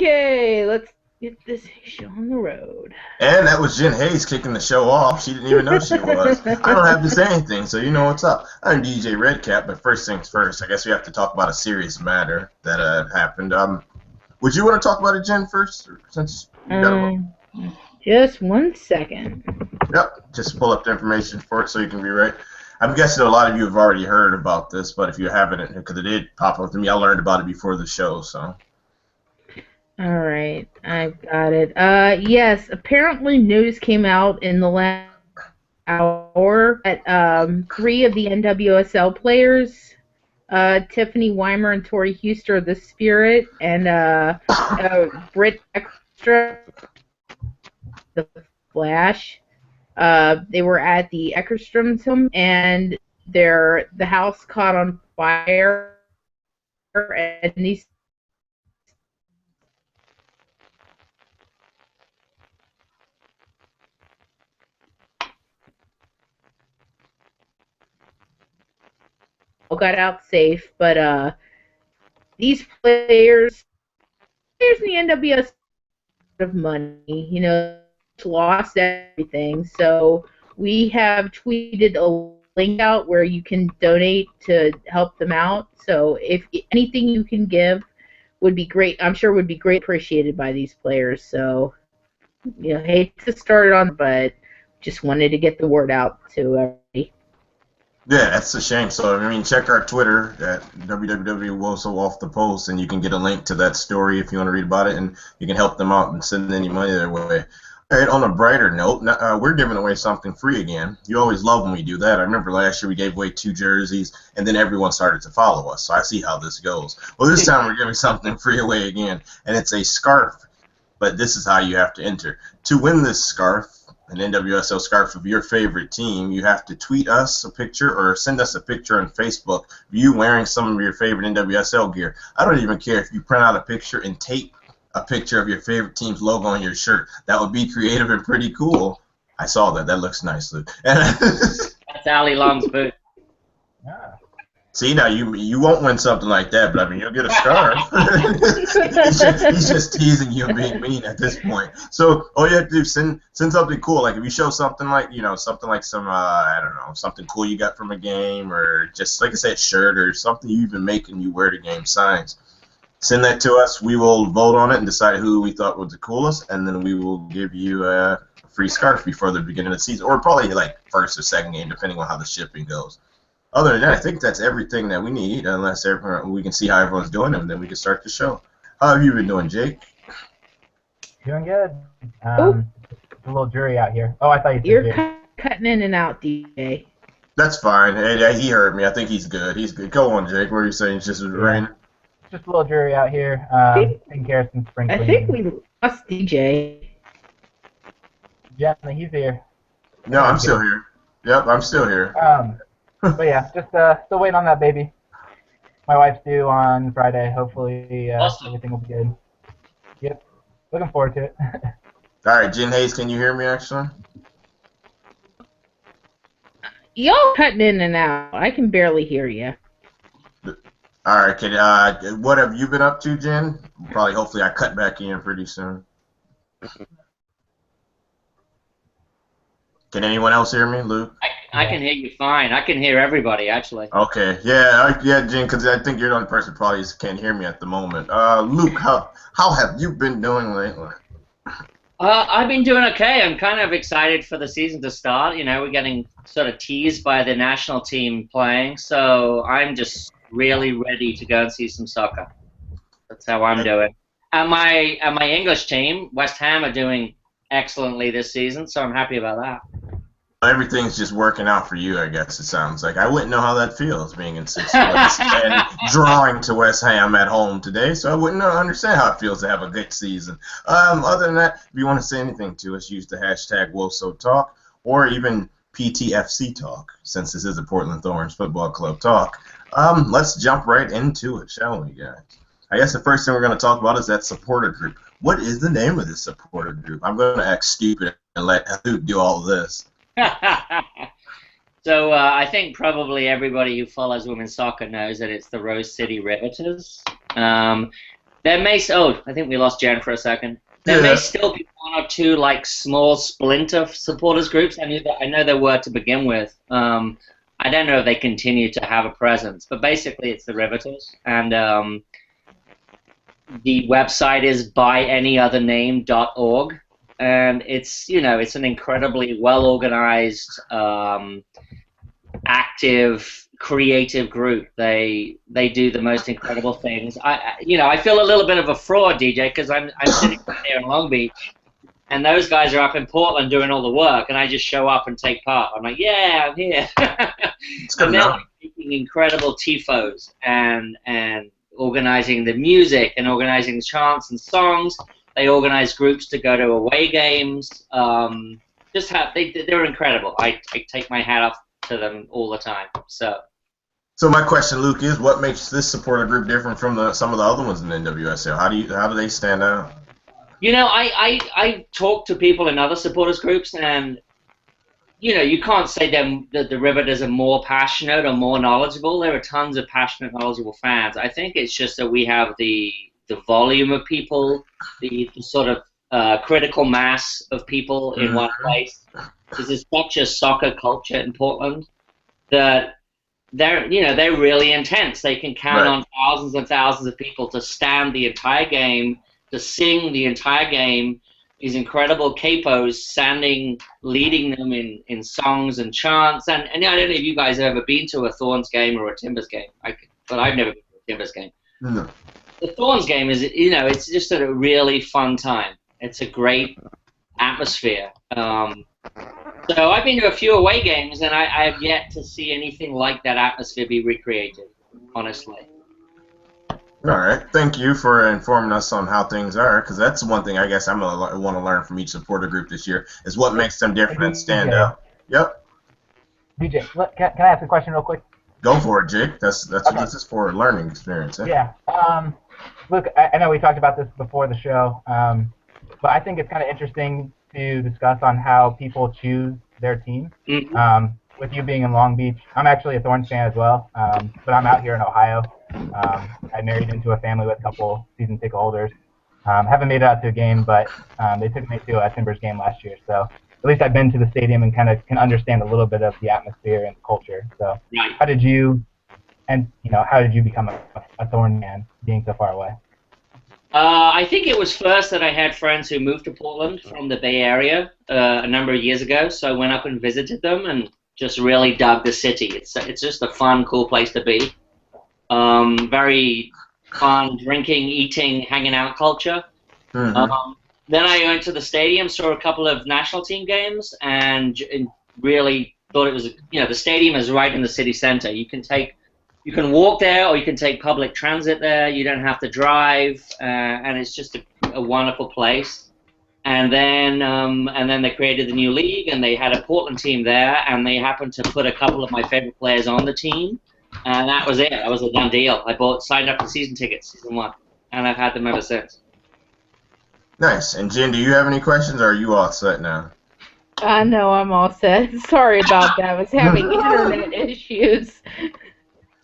Okay, let's get this show on the road. And that was Jen Hayes kicking the show off. She didn't even know she was. I don't have to say anything, so you know what's up. I'm DJ Redcap, but first things first, I guess we have to talk about a serious matter that happened. Would you want to talk about it, Jen, first? Since you got Just 1 second. Yep, just pull up the information for it so you can be right. I'm guessing a lot of you have already heard about this, but if you haven't, because it did pop up to me, I learned about it before the show, so. All right, I've got it. Yes, apparently news came out in the last hour that 3 of the NWSL players, Tiffany Weimer and Tori Huster of the Spirit, and Britt Extra, the Flash, they were at the Eckerstrom's home, and the house caught on fire, and these got out safe, but these players in the NWS of money, lost everything. So we have tweeted a link out where you can donate to help them out. So if anything you can give would be great. I'm sure would be great appreciated by these players. So hate to start it on, but just wanted to get the word out to everybody. Yeah, that's a shame. So, I mean, check our Twitter at www.wosoffthepost, and you can get a link to that story if you want to read about it, and you can help them out and send any money their way. All right, on a brighter note, we're giving away something free again. You always love when we do that. I remember last year we gave away 2 jerseys, and then everyone started to follow us, so I see how this goes. Well, this time we're giving something free away again, and it's a scarf, but this is how you have to enter. To win this scarf, an NWSL scarf of your favorite team, you have to tweet us a picture or send us a picture on Facebook of you wearing some of your favorite NWSL gear. I don't even care if you print out a picture and tape a picture of your favorite team's logo on your shirt. That would be creative and pretty cool. I saw that. That looks nice, Luke. That's Ali Long's boot. Yeah. See, now you won't win something like that, but I mean, you'll get a scarf. he's just teasing you and being mean at this point. So all you have to do is send something cool. Like if you show something like some I don't know, something cool you got from a game, or just like I said, shirt or something you've been making you wear to game signs. Send that to us. We will vote on it and decide who we thought was the coolest, and then we will give you a free scarf before the beginning of the season, or probably like first or second game, depending on how the shipping goes. Other than that, I think that's everything that we need, unless we can see how everyone's doing, and then we can start the show. How have you been doing, Jake? Doing good. A little jury out here. Oh, I thought You're cutting in and out, DJ. That's fine. Hey, he heard me. I think he's good. He's good. Go on, Jake. What are you saying? It's just raining? Just a little jury out here. Taking care of some spring cleaning. I think we lost DJ. Yeah, he's here. No, I'm still here. Yep, I'm still here. But yeah, just still waiting on that baby. My wife's due on Friday. Hopefully everything will be good. Yep, looking forward to it. All right, Jen Hayes, can you hear me actually? Y'all cutting in and out. I can barely hear you. All right, what have you been up to, Jen? Hopefully I cut back in pretty soon. Can anyone else hear me, Luke? I can hear you fine. I can hear everybody, actually. Okay. Yeah, Jen, because I think you're the only person who probably can't hear me at the moment. Luke, how have you been doing lately? I've been doing okay. I'm kind of excited for the season to start. We're getting sort of teased by the national team playing, so I'm just really ready to go and see some soccer. That's how I'm doing. And my English team, West Ham, are doing excellently this season, so I'm happy about that. Everything's just working out for you, I guess it sounds like. I wouldn't know how that feels, being in 6th place and drawing to West Ham at home today, so I wouldn't understand how it feels to have a good season. Other than that, if you want to say anything to us, use the hashtag WoSoTalk or even PTFC Talk, since this is a Portland Thorns Football Club talk. Let's jump right into it, shall we, guys? I guess the first thing we're going to talk about is that supporter group. What is the name of this supporter group? I'm going to act stupid and let Luke do all of this. So I think probably everybody who follows women's soccer knows that it's the Rose City Riveters. There may I think we lost Jen for a second. There may still be one or two like small splinter supporters groups. I know there were to begin with. I don't know if they continue to have a presence, but basically it's the Riveters, and the website is byanyothername.org, and it's it's an incredibly well organized, active, creative group. They do the most incredible things. I feel a little bit of a fraud, DJ, because I'm sitting here in Long Beach, and those guys are up in Portland doing all the work, and I just show up and take part. I'm like, yeah, I'm here. And they're making incredible tifos and organizing the music and organizing chants and songs. They organize groups to go to away games. They're incredible. I take my hat off to them all the time. So my question, Luke, is what makes this supporter group different from some of the other ones in the NWSL? How do they stand out? I talk to people in other supporters groups, and you can't say that the Riveters are more passionate or more knowledgeable. There are tons of passionate, knowledgeable fans. I think it's just that we have the volume of people, the sort of critical mass of people in one place. There's such a soccer culture in Portland that they're really intense. They can count on thousands and thousands of people to stand the entire game, to sing the entire game. These incredible capos leading them in songs and chants. And I don't know if you guys have ever been to a Thorns game or a Timbers game, but I've never been to a Timbers game. No. The Thorns game is, it's just a really fun time. It's a great atmosphere. So I've been to a few away games, and I have yet to see anything like that atmosphere be recreated, honestly. All right. Thank you for informing us on how things are, because that's one thing I guess I'm going to want to learn from each supporter group this year is what makes them different and stand out. Yep. DJ, can I ask a question real quick? Go for it, Jake. That's what this is for, a learning experience. Eh? Yeah. Look, I know we talked about this before the show, but I think it's kind of interesting to discuss on how people choose their team. Mm-hmm. With you being in Long Beach, I'm actually a Thorns fan as well, but I'm out here in Ohio. I married into a family with a couple season ticket holders. Haven't made it out to a game, but they took me to a Timbers game last year, so at least I've been to the stadium and kind of can understand a little bit of the atmosphere and culture. So, how did you become a Thorn fan, being so far away? I think it was first that I had friends who moved to Portland from the Bay Area a number of years ago, so I went up and visited them and just really dug the city. It's just a fun, cool place to be. Very fun drinking, eating, hanging out culture. Mm-hmm. Then I went to the stadium, saw a couple of national team games, and really thought it was, the stadium is right in the city center. You can walk there, or you can take public transit there. You don't have to drive, and it's just a wonderful place. And then they created the new league, and they had a Portland team there, and they happened to put a couple of my favorite players on the team, and that was it. That was a done deal. I signed up for season tickets, season 1, and I've had them ever since. Nice. And Jen, do you have any questions, or are you all set now? No, I'm all set. Sorry about that. I was having internet issues.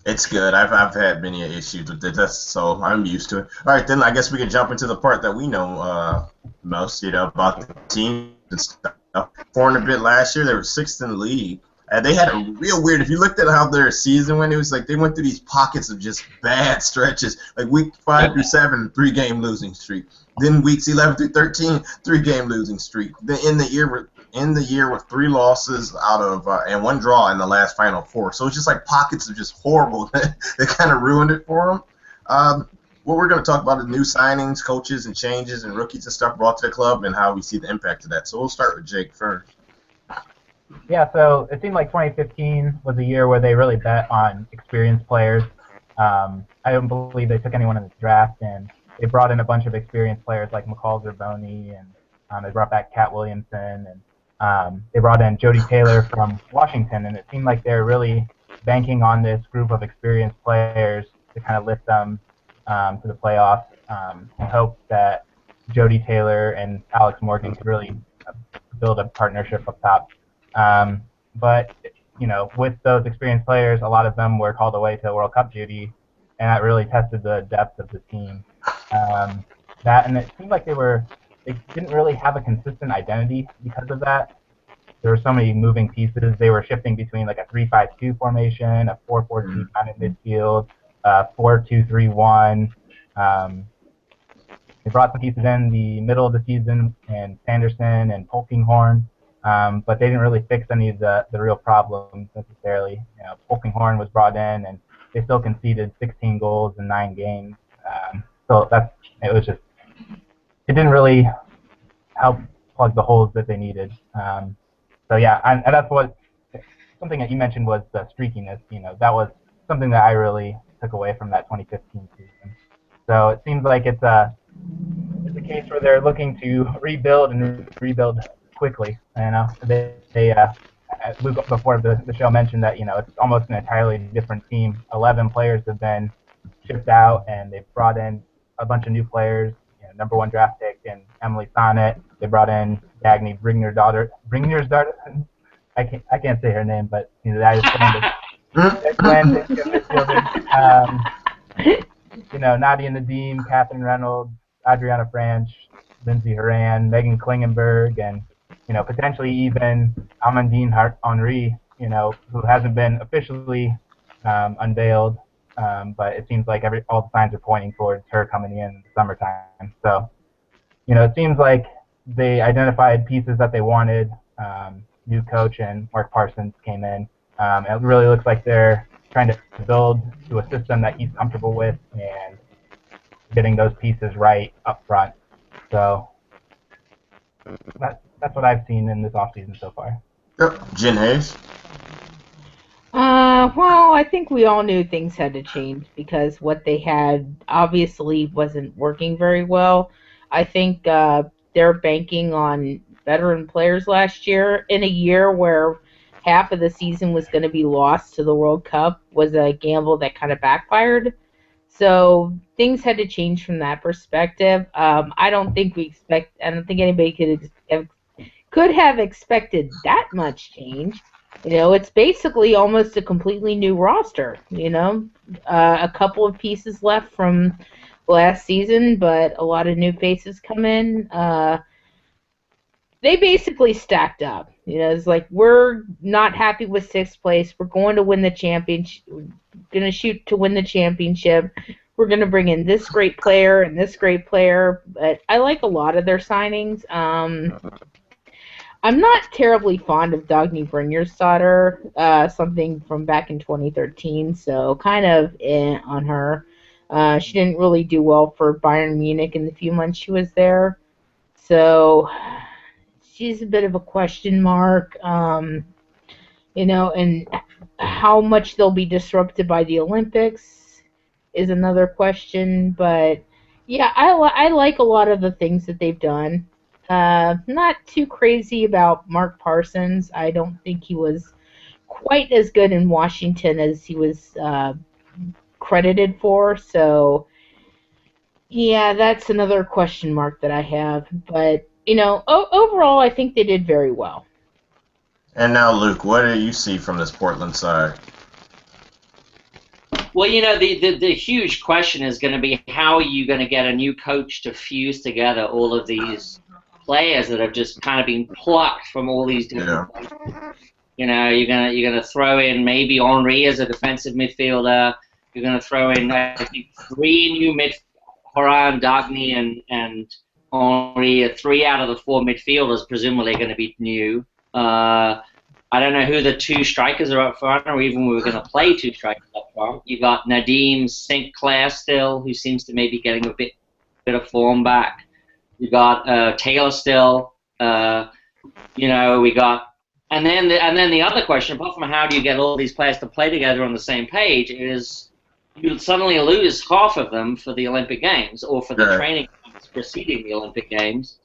It's good. I've had many issues with it, so I'm used to it. All right, then I guess we can jump into the part that we know most, about the team and stuff. Thorn a bit last year, they were 6th in the league. And they had a real weird, if you looked at how their season went, it was like they went through these pockets of just bad stretches. Like week 5 through 7, 3-game losing streak. Then weeks 11 through 13, 3-game losing streak. Then in the year with 3 losses out of and 1 draw in the last Final 4. So it's just like pockets of just horrible that kind of ruined it for them. What we're going to talk about is new signings, coaches, and changes, and rookies and stuff brought to the club, and how we see the impact of that. So we'll start with Jake first. Yeah, so it seemed like 2015 was a year where they really bet on experienced players. I don't believe they took anyone in the draft, and they brought in a bunch of experienced players like McCall Zerboni, and they brought back Kat Williamson, and they brought in Jody Taylor from Washington, and it seemed like they're really banking on this group of experienced players to kind of lift them to the playoffs, and hope that Jody Taylor and Alex Morgan could really build a partnership up top. But with those experienced players, a lot of them were called away to World Cup duty, and that really tested the depth of the team. And it seemed like they didn't really have a consistent identity because of that. There were so many moving pieces. They were shifting between like a 3-5-2 formation, a 4-4-2 kind of midfield, 4-2-3-1. They brought some pieces in the middle of the season, and Sanderson and Polkinghorn, but they didn't really fix any of the real problems necessarily. Polkinghorn was brought in, and they still conceded 16 goals in 9 games. So it didn't really help plug the holes that they needed. So yeah, and that's something that you mentioned was the streakiness. That was something that I really took away from that 2015 season. So it seems like it's a case where they're looking to rebuild and rebuild quickly. Luke before the show mentioned that it's almost an entirely different team. 11 players have been shipped out, and they've brought in a bunch of new players. Number 1 draft pick in Emily Sonnet. They brought in Dagny Bringner's daughter. I can't say her name, but that is Nadia Nadim, Catherine Reynolds, Adriana Franch, Lindsay Horan, Megan Klingenberg, and potentially even Amandine Henry, who hasn't been officially unveiled, but it seems like all the signs are pointing towards her coming in the summertime. So, it seems like they identified pieces that they wanted. New coach and Mark Parsons came in. It really looks like they're trying to build to a system that he's comfortable with and getting those pieces right up front. So that's what I've seen in this offseason so far. Yep. Jen Hayes? Well, I think we all knew things had to change because what they had obviously wasn't working very well. I think they're banking on veteran players last year in a year where half of the season was going to be lost to the World Cup was a gamble that kind of backfired. So things had to change from that perspective. I don't think anybody could have expected that much change. It's basically almost a completely new roster. A couple of pieces left from last season, but a lot of new faces come in. They basically stacked up. It's like we're not happy with 6th place. We're going to win the championship. We're going to shoot to win the championship. We're going to bring in this great player and this great player. But I like a lot of their signings. I'm not terribly fond of Dagny Brynjar's daughter, something from back in 2013, so kind of on her. She didn't really do well for Bayern Munich in the few months she was there. So she's a bit of a question mark, and how much they'll be disrupted by the Olympics is another question. But yeah, I like a lot of the things that they've done. Not too crazy about Mark Parsons. I don't think he was quite as good in Washington as he was credited for. So yeah, that's another question mark that I have. But overall, I think they did very well. And now, Luke, what do you see from this Portland side? Well, the huge question is going to be how are you going to get a new coach to fuse together all of these players that have just kind of been plucked from all these different places. You're gonna throw in maybe Henry as a defensive midfielder. You're gonna throw in I think 3 new Horan, Dagny, and Henry. 3 out of the 4 midfielders presumably going to be new. I don't know who the 2 strikers are up front, or even we were going to play 2 strikers up front. You got Nadim Sinclair still, who seems to maybe getting a bit of form back. You got Taylor still. We got, and then the other question, apart from how do you get all these players to play together on the same page, is you suddenly lose half of them for the Olympic Games or for the training camps preceding the Olympic Games,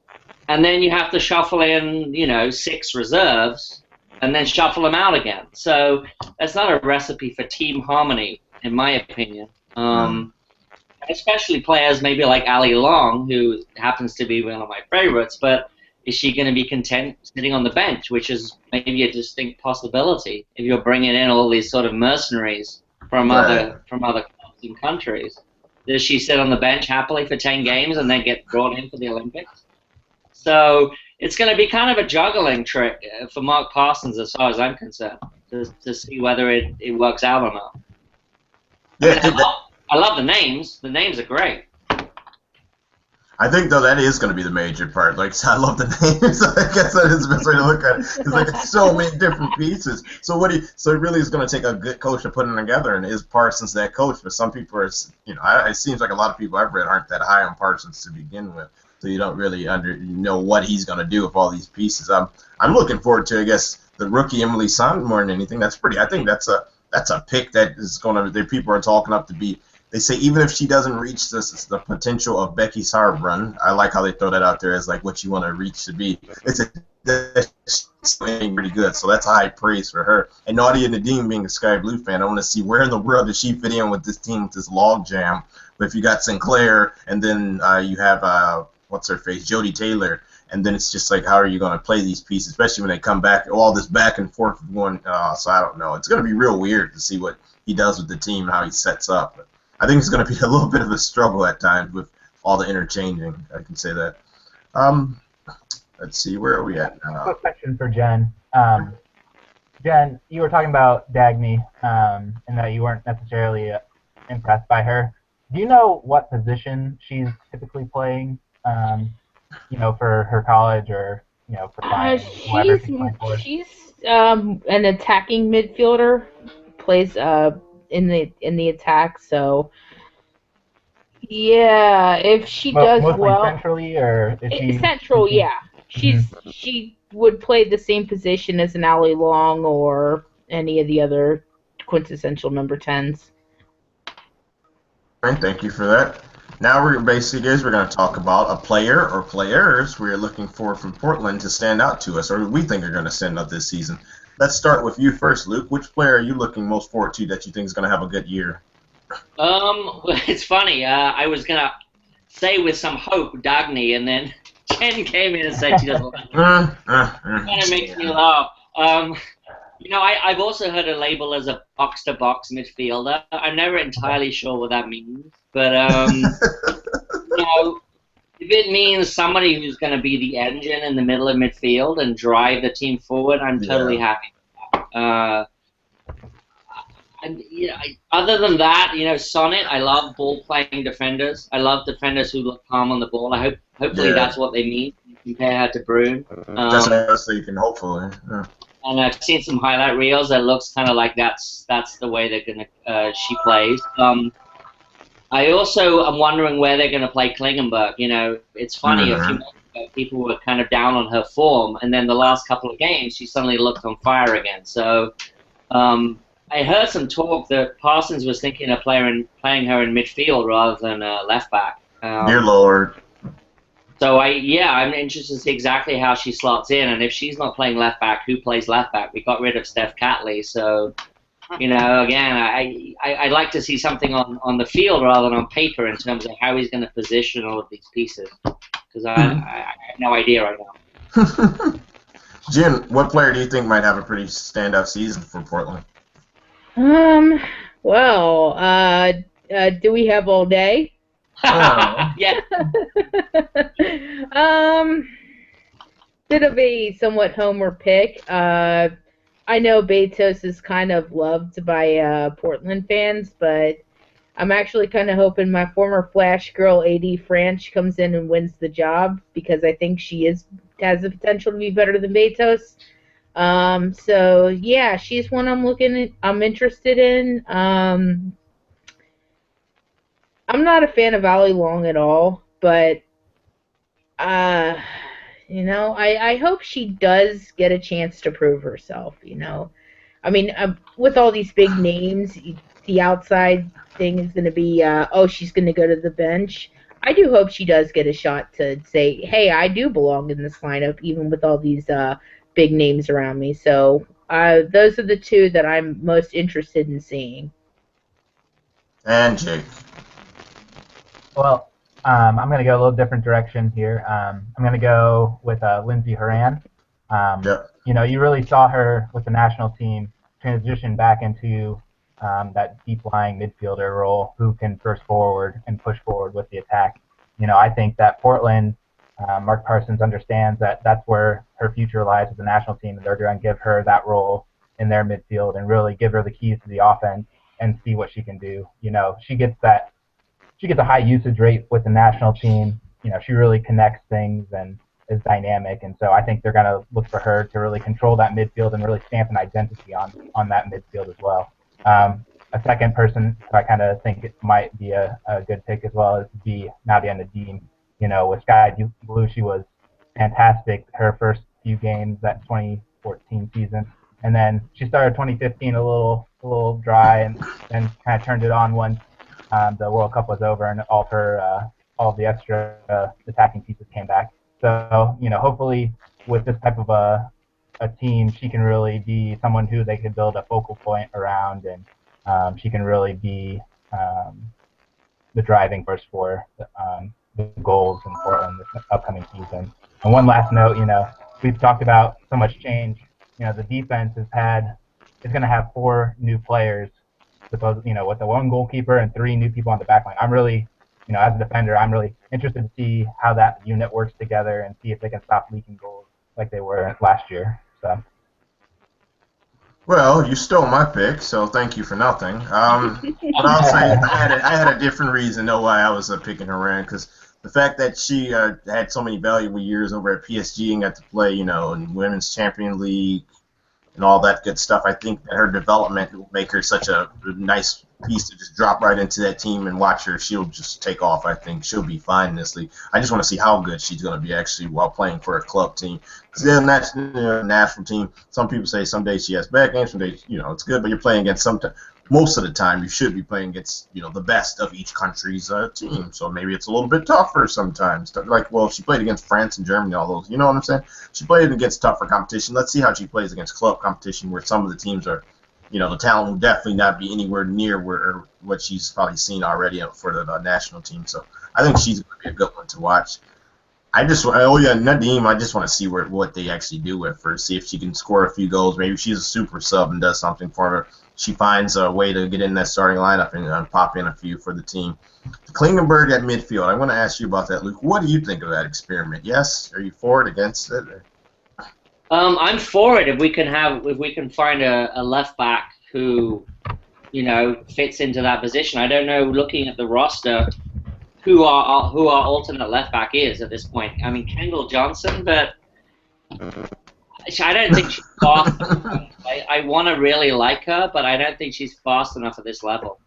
and then you have to shuffle in 6 reserves and then shuffle them out again. So that's not a recipe for team harmony, in my opinion. Especially players maybe like Ali Long, who happens to be one of my favorites, but is she going to be content sitting on the bench, which is maybe a distinct possibility if you're bringing in all these sort of mercenaries from other clubs and countries. does she sit on the bench happily for 10 games and then get brought in for the Olympics? So it's going to be kind of a juggling trick for Mark Parsons as far as I'm concerned to see whether it works out or not. Yeah, I love the names. The names are great. I think though that is going to be the major part. Like, I love the names. I guess that is the best way to look at it. It's like it's so many different pieces. So so it really is going to take a good coach to put them together. And is Parsons that coach? But some people are, it seems like a lot of people I've read aren't that high on Parsons to begin with. So you don't really know what he's going to do with all these pieces. I'm looking forward to, I guess, the rookie Emily Son more than anything. I think that's a pick that is going to. People are talking up to be. They say even if she doesn't reach the potential of Becky Sauerbrunn, I like how they throw that out there as like what you want to reach to be. It's pretty good, so that's high praise for her. And Nadia Nadine being a Sky Blue fan, I want to see where in the world does she fit in with this team with this log jam. But if you got Sinclair and then you have what's her face, Jodie Taylor, and then it's just like how are you going to play these pieces, especially when they come back, all this back and forth going. So I don't know. It's going to be real weird to see what he does with the team and how he sets up. But I think it's going to be a little bit of a struggle at times with all the interchanging. I can say that. Let's see, where are we at now? Quick question for Jen. Jen, you were talking about Dagny and that you weren't necessarily impressed by her. Do you know what position she's typically playing? For her college or for whoever she's playing for? She's an attacking midfielder. Plays in the attack, so yeah, if she does well centrally, or is she central, yeah, she would play the same position as an Allie Long or any of the other quintessential number 10s. All right, thank you for that. Now we're going to talk about a player or players we're looking for from Portland to stand out to us, or we think are going to stand out this season. Let's start with you first, Luke. Which player are you looking most forward to that you think is going to have a good year? It's funny. I was going to say with some hope Dagny, and then Jen came in and said she doesn't like it. Kind of makes me laugh. I've also heard a label as a box-to-box midfielder. I'm never entirely sure what that means, but if it means somebody who's going to be the engine in the middle of midfield and drive the team forward, I'm totally happy with that. Other than that, Sonnet, I love ball-playing defenders. I love defenders who look calm on the ball. Hopefully that's what they mean. Compare her to Brune. That's what I was thinking, hopefully. Yeah. And I've seen some highlight reels that looks kind of like that's the way they're gonna she plays. I also am wondering where they're going to play Klingenberg. It's funny, a few months ago, people were kind of down on her form, and then the last couple of games, she suddenly looked on fire again. So I heard some talk that Parsons was thinking of playing her in midfield rather than left back. Dear Lord. So I'm interested to see exactly how she slots in, and if she's not playing left back, who plays left back? We got rid of Steph Catley, so... again, I'd like to see something on the field rather than on paper in terms of how he's going to position all of these pieces, because I have no idea right now. Jim, what player do you think might have a pretty standout season for Portland? Do we have all day? Yeah. Bit of a somewhat homer pick. I know Betos is kind of loved by Portland fans, but I'm actually kind of hoping my former Flash girl, AD Franch, comes in and wins the job, because I think she has the potential to be better than Betos. So yeah, she's one I'm interested in. I'm not a fan of Allie Long at all, but I hope she does get a chance to prove herself, I mean, with all these big names, the outside thing is going to be, she's going to go to the bench. I do hope she does get a shot to say, hey, I do belong in this lineup, even with all these big names around me. So those are the two that I'm most interested in seeing. And Jake. Well, I'm going to go a little different direction here. I'm going to go with Lindsey Horan. Yep. You really saw her with the national team transition back into that deep-lying midfielder role who can burst forward and push forward with the attack. I think that Portland, Mark Parsons understands that that's where her future lies with the national team, and they're going to give her that role in their midfield and really give her the keys to the offense and see what she can do. She gets a high usage rate with the national team. She really connects things and is dynamic, and so I think they're going to look for her to really control that midfield and really stamp an identity on that midfield as well. A second person who I kind of think it might be a good pick as well is Fianna Dean. With Sky Blue, she was fantastic her first few games that 2014 season, and then she started 2015 a little dry, and then kind of turned it on once the World Cup was over and all the extra attacking pieces came back. So hopefully with this type of a team, she can really be someone who they could build a focal point around, and she can really be the driving force for the goals in Portland this upcoming season. And one last note, we've talked about so much change. The defense is going to have 4 new players, with the 1 goalkeeper and 3 new people on the back line. I'm really, as a defender, I'm really interested to see how that unit works together and see if they can stop leaking goals like they were last year. So. Well, you stole my pick, so thank you for nothing. But I'll say I had a different reason though why I was picking her in, because the fact that she had so many valuable years over at PSG and got to play, in Women's Champion League and all that good stuff, I think that her development will make her such a nice piece to just drop right into that team and watch her. She'll just take off. I think she'll be fine in this league. I just want to see how good she's going to be actually while playing for a club team. Because then that's national team. Some people say some days she has bad games, some days it's good, but you're playing against most of the time you should be playing against the best of each country's team. So maybe it's a little bit tougher sometimes. Like, well, she played against France and Germany, all those. You know what I'm saying? She played against tougher competition. Let's see how she plays against club competition, where some of the teams are, the talent will definitely not be anywhere near what she's probably seen already for the national team. So I think she's going to be a good one to watch. Nadim, I just want to see what they actually do with her, see if she can score a few goals. Maybe she's a super sub and does something for her. She finds a way to get in that starting lineup and pop in a few for the team. Klingenberg at midfield, I want to ask you about that, Luke. What do you think of that experiment? Yes? Are you for it, against it? I'm for it if we can find a left back who, fits into that position. I don't know, looking at the roster, who our alternate left back is at this point. I mean, Kendall Johnson, but I don't think she's fast enough. I want to really like her, but I don't think she's fast enough at this level.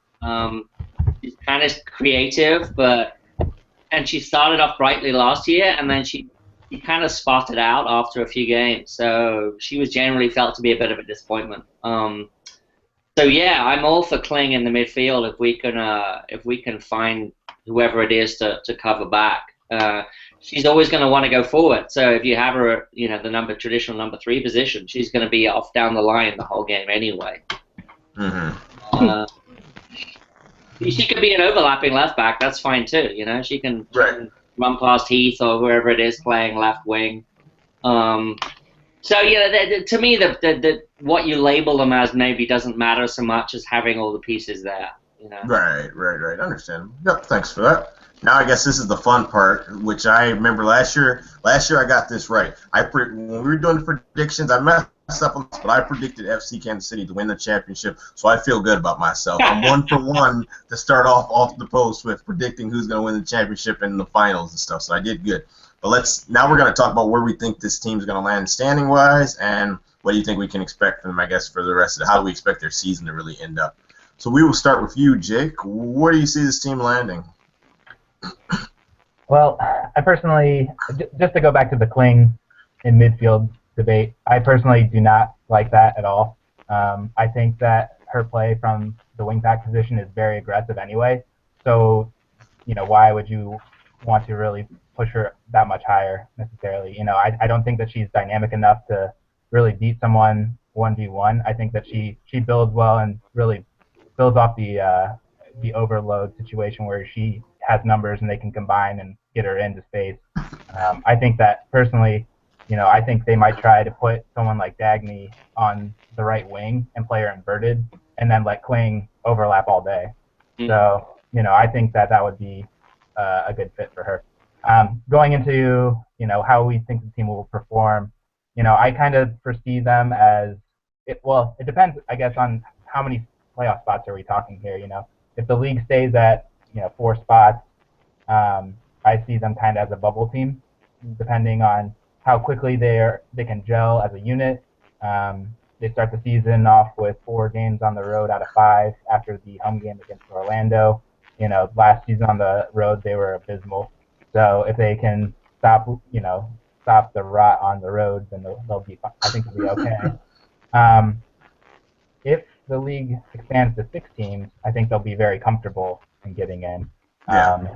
She's kind of creative, and she started off brightly last year, and then she kind of spotted out after a few games. So she was generally felt to be a bit of a disappointment. So yeah, I'm all for Kling in the midfield if we can find whoever it is to cover back. She's always going to want to go forward. So if you have her, the traditional number 3 position, she's going to be off down the line the whole game anyway. Mm-hmm. She could be an overlapping left back. That's fine too. She can run past Heath or whoever it is playing left wing. So to me, the what you label them as maybe doesn't matter so much as having all the pieces there. Right. Understand. Yep. Thanks for that. Now I guess this is the fun part, which I remember last year. Last year I got this right. When we were doing the predictions, I messed up on this, but I predicted FC Kansas City to win the championship, so I feel good about myself. I'm 1 for 1 to start off the post with predicting who's going to win the championship and the finals and stuff. So I did good. But now we're going to talk about where we think this team's going to land standing wise, and what do you think we can expect from them, I guess, for the rest of it. How do we expect their season to really end up? So we will start with you, Jake. Where do you see this team landing? Well, I personally, just to go back to the Kling in midfield debate, I personally do not like that at all. I think that her play from the wing-back position is very aggressive anyway. So, why would you want to really push her that much higher necessarily? I don't think that she's dynamic enough to really beat someone 1v1. I think that she builds well and really builds off the overload situation where she has numbers and they can combine and get her into space. I think that personally, I think they might try to put someone like Dagny on the right wing and play her inverted and then let Kling overlap all day. Mm. So, you know, I think that would be a good fit for her. Going into, you know, how we think the team will perform, you know, I kind of foresee them as, it depends, I guess, on how many playoff spots are we talking here, you know. If the league stays at, you know, 4 spots, I see them kind of as a bubble team, depending on how quickly they can gel as a unit. They start the season off with 4 games on the road out of 5 after the home game against Orlando. You know, last season on the road they were abysmal. So if they can stop the rot on the road, then they'll be. I think they'll be okay. If the league expands to 6 teams, I think they'll be very comfortable in getting in. Yeah.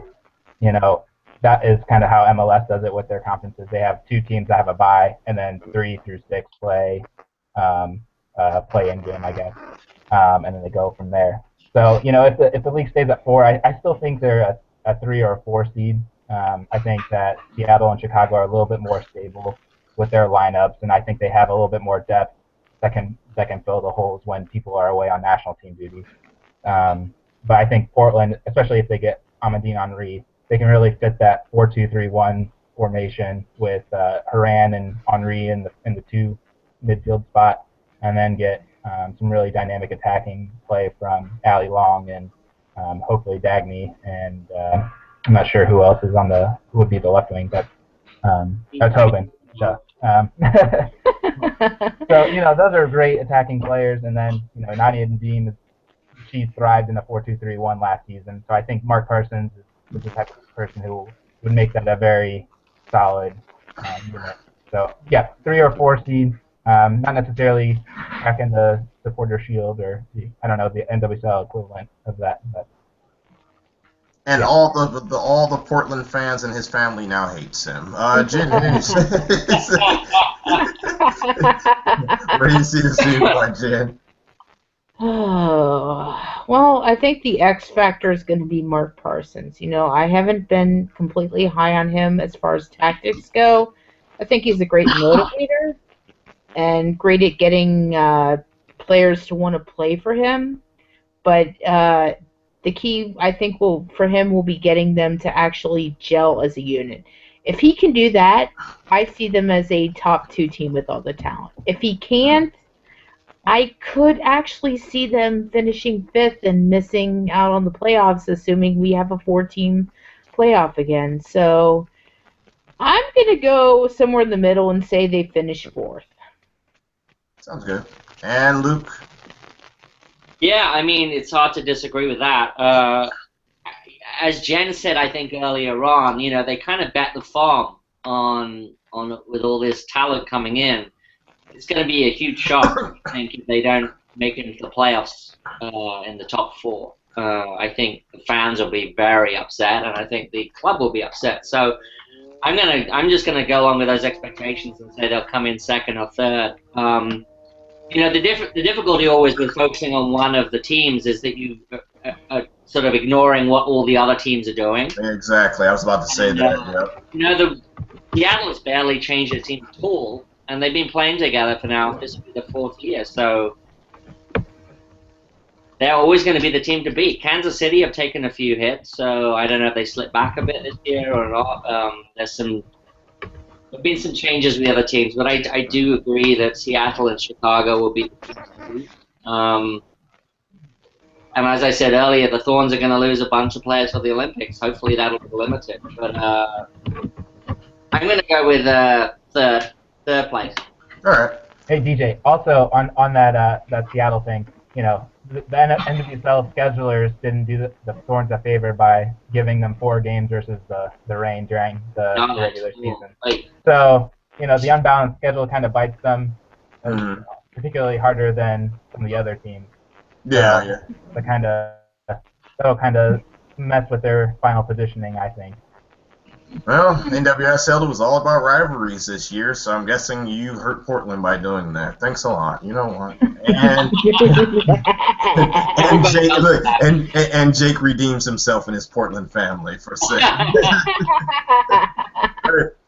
You know, that is kind of how MLS does it with their conferences. They have 2 teams that have a bye, and then 3 through 6 play in game, I guess, and then they go from there. So, you know, if the league stays at 4, I still think they're a 3 or a 4 seed. I think that Seattle and Chicago are a little bit more stable with their lineups, and I think they have a little bit more depth that can fill the holes when people are away on national team duty. But I think Portland, especially if they get Amadine Henry, they can really fit that 4-2-3-1 formation with Haran and Henry in the 2 midfield spot, and then get some really dynamic attacking play from Ali Long and hopefully Dagny, and I'm not sure who else is would be the left wing, but that's Hogan. So, so, you know, those are great attacking players, and then, you know, Nadia Dean, she thrived in a 4-2-3-1 last season, so I think Mark Parsons is the type of person who would make that a very solid unit. So, yeah, 3 or 4 seed, not necessarily back in the Supporter Shield or the NWSL equivalent of that, but. And all the Portland fans and his family now hates him. Jen, where do you see the team going, Jen? Oh, well, I think the X factor is going to be Mark Parsons. You know, I haven't been completely high on him as far as tactics go. I think he's a great motivator and great at getting players to want to play for him. But the key, I think, for him will be getting them to actually gel as a unit. If he can do that, I see them as a top 2 team with all the talent. If he can't, I could actually see them finishing 5th and missing out on the playoffs, assuming we have a 4-team playoff again. So I'm going to go somewhere in the middle and say they finish 4th. Sounds good. And Luke? Yeah, I mean, it's hard to disagree with that. As Jen said, I think earlier on, you know, they kind of bet the farm on with all this talent coming in. It's going to be a huge shock, I think, if they don't make it into the playoffs in the top 4. I think the fans will be very upset, and I think the club will be upset. So I'm just gonna go along with those expectations and say they'll come in 2nd or 3rd. You know, the difficulty always with focusing on one of the teams is that you are sort of ignoring what all the other teams are doing. Exactly, I was about to say that. Yep. You know, Seattle has barely changed their team at all, and they've been playing together for now. This will be the 4th year, so they're always going to be the team to beat. Kansas City have taken a few hits, so I don't know if they slip back a bit this year or not. There've been some changes with the other teams, but I do agree that Seattle and Chicago will be the teams to beat. And as I said earlier, the Thorns are going to lose a bunch of players for the Olympics. Hopefully that'll be limited. But I'm going to go with third place. All right. Hey, DJ, also on that Seattle thing, you know, the NWSL schedulers didn't do the Thorns a favor by giving them 4 games versus the rain during the regular season. So, you know, the unbalanced schedule kind of bites them, particularly harder than some of the other teams. Yeah, yeah. That'll kind of mess with their final positioning, I think. Well, NWSL was all about rivalries this year, so I'm guessing you hurt Portland by doing that. Thanks a lot. You know what? And Jake redeems himself and his Portland family for a second.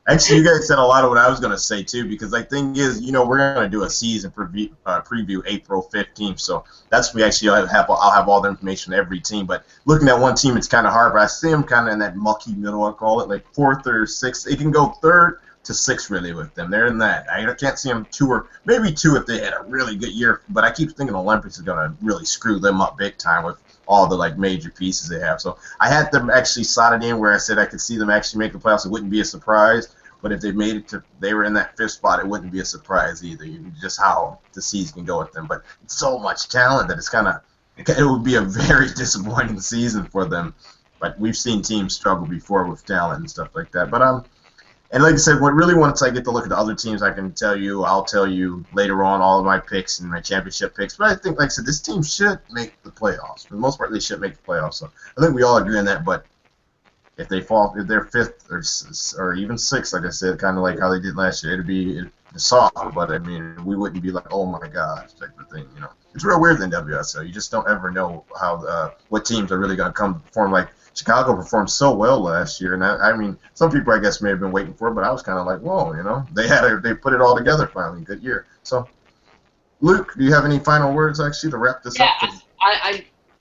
Actually, you guys said a lot of what I was going to say, too, because the thing is, we're going to do a season preview April 15th, so that's we actually I'll have all the information on every team. But looking at one team, it's kind of hard, but I see them kind of in that mucky middle, I call it, like 4th or 6th. It can go 3rd to 6th, really, with them. They're in that. I can't see them 2 or maybe 2 if they had a really good year, but I keep thinking the Olympics is going to really screw them up big time with all the major pieces they have. So I had them actually slotted in where I said I could see them actually make the playoffs. It wouldn't be a surprise. But if they made it to, they were in that 5th spot, it wouldn't be a surprise either. Just how the season can go with them. But it's so much talent that it would be a very disappointing season for them. But we've seen teams struggle before with talent and stuff like that. But and like I said, what really once I get to look at the other teams, I'll tell you later on all of my picks and my championship picks. But I think, like I said, this team should make the playoffs. For the most part, they should make the playoffs. So I think we all agree on that. But if they're 5th or even 6th, like I said, kind of like how they did last year, it'd be soft. But I mean, we wouldn't be like, oh my gosh, type of thing. It's real weird in WSL. You just don't ever know how what teams are really going to come perform. Like Chicago performed so well last year, and I mean, some people I guess may have been waiting for it, but I was kind of like, whoa, they put it all together finally. Good year. So, Luke, do you have any final words actually to wrap this up?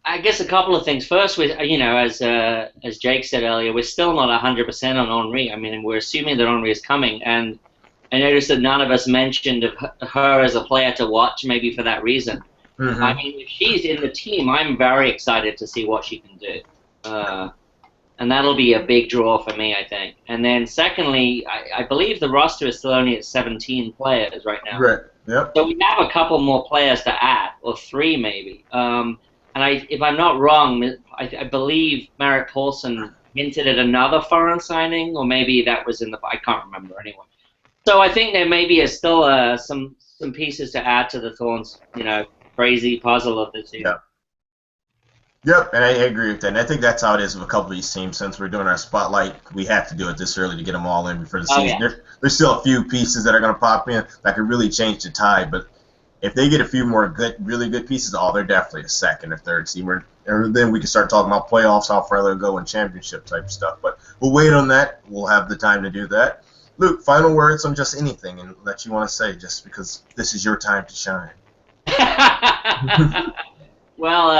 I guess a couple of things. First, as Jake said earlier, we're still not 100% on Henri. I mean, we're assuming that Henri is coming, and I noticed that none of us mentioned her as a player to watch, maybe for that reason. Mm-hmm. I mean, if she's in the team, I'm very excited to see what she can do. And that'll be a big draw for me, I think. And then secondly, I believe the roster is still only at 17 players right now. Right, yep. So we have a couple more players to add, or 3 maybe. And if I'm not wrong, I believe Merritt Paulson hinted at another foreign signing, or maybe that was I can't remember anyway. So I think there maybe is still some pieces to add to the Thorns, crazy puzzle of the team. Yeah. Yep, and I agree with that. And I think that's how it is with a couple of these teams. Since we're doing our spotlight, we have to do it this early to get them all in before the season. Yeah. There's still a few pieces that are going to pop in that could really change the tide, but if they get a few more really good pieces, they're definitely a 2nd or 3rd seed. And then we can start talking about playoffs, how far they'll go, and championship type stuff. But we'll wait on that. We'll have the time to do that. Luke, final words on just anything and that you want to say, just because this is your time to shine. Well,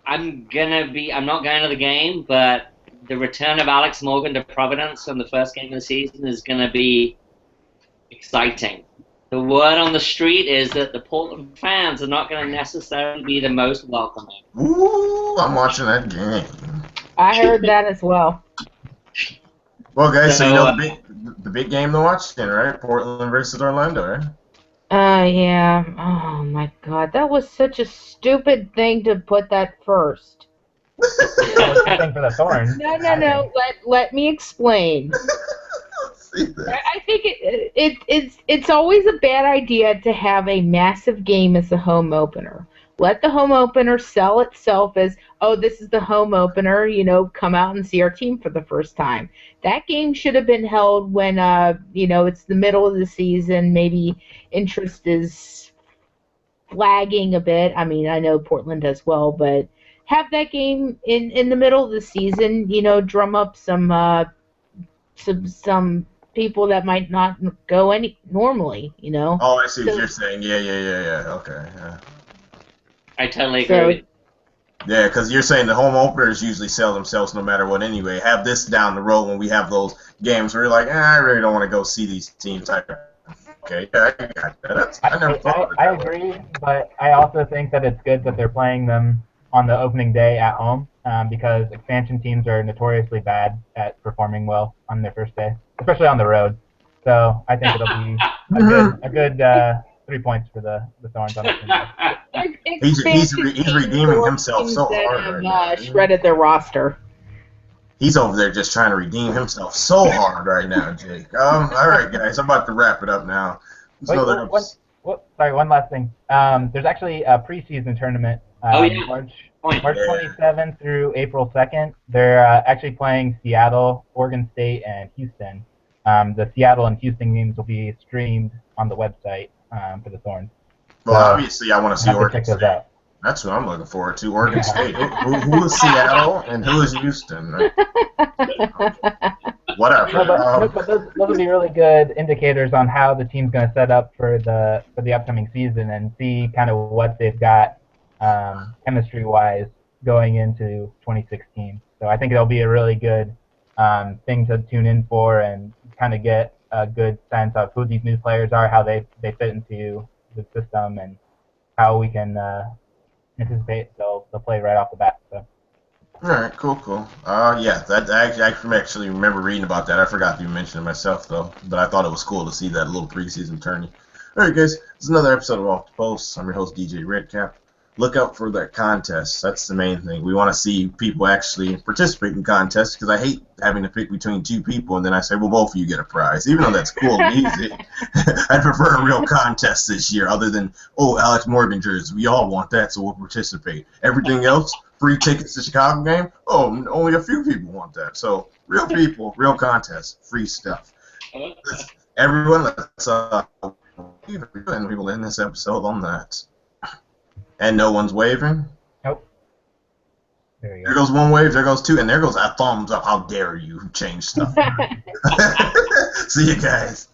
I'm not going to the game, but the return of Alex Morgan to Providence on the first game of the season is going to be exciting. The word on the street is that the Portland fans are not going to necessarily be the most welcoming. Ooh, I'm watching that game. I heard that as well. Well, guys, so the big game to watch then, right? Portland versus Orlando, right? Yeah. Oh my God, that was such a stupid thing to put that first. Thing for the Thorns. No. Let me explain. I think it's always a bad idea to have a massive game as a home opener. Let the home opener sell itself as, oh, this is the home opener, come out and see our team for the first time. That game should have been held when, it's the middle of the season, maybe interest is flagging a bit. I mean, I know Portland does well, but have that game in the middle of the season, drum up some people that might not go normally, Oh, I see what you're saying. Yeah. Okay, yeah. I totally agree with you. Yeah, because you're saying the home openers usually sell themselves no matter what anyway. Have this down the road when we have those games where you're like, I really don't want to go see these teams. Okay, yeah, I got that. I never thought of it. I agree, but I also think that it's good that they're playing them on the opening day at home because expansion teams are notoriously bad at performing well on their first day, especially on the road. So I think it'll be a good 3 points for the Thorns on opening day. He's redeeming himself so hard right now. Shredded their roster. He's over there just trying to redeem himself so hard right now, Jake. All right, guys, I'm about to wrap it up now. Sorry, one last thing. There's actually a preseason tournament. March 27th through April 2nd. They're actually playing Seattle, Oregon State, and Houston. The Seattle and Houston games will be streamed on the website for the Thorns. Well, obviously, I want to see Oregon State. That's what I'm looking forward to. Oregon State. Who is Seattle and who is Houston? Whatever. But those will be really good indicators on how the team's going to set up for the upcoming season and see kind of what they've got chemistry-wise going into 2016. So I think it'll be a really good thing to tune in for and kind of get a good sense of who these new players are, how they fit into the system, and how we can anticipate they'll play right off the bat. So. All right, cool. Yeah, I actually remember reading about that. I forgot to mention it myself, though, but I thought it was cool to see that little preseason tourney. All right, guys, this is another episode of Off the Post. I'm your host, DJ Redcap. Look out for that contest. That's the main thing. We want to see people actually participate in contests because I hate having to pick between two people and then I say, well, both of you get a prize. Even though that's cool and easy, I'd prefer a real contest this year other than, oh, Alex Morgan jersey. We all want that, so we'll participate. Everything else, free tickets to Chicago game, oh, only a few people want that. So real people, real contests, free stuff. Everyone, let's people in this episode on that. And no one's waving? Nope. There you go. There goes one wave, there goes two, and there goes a thumbs up. How dare you change stuff. See you guys.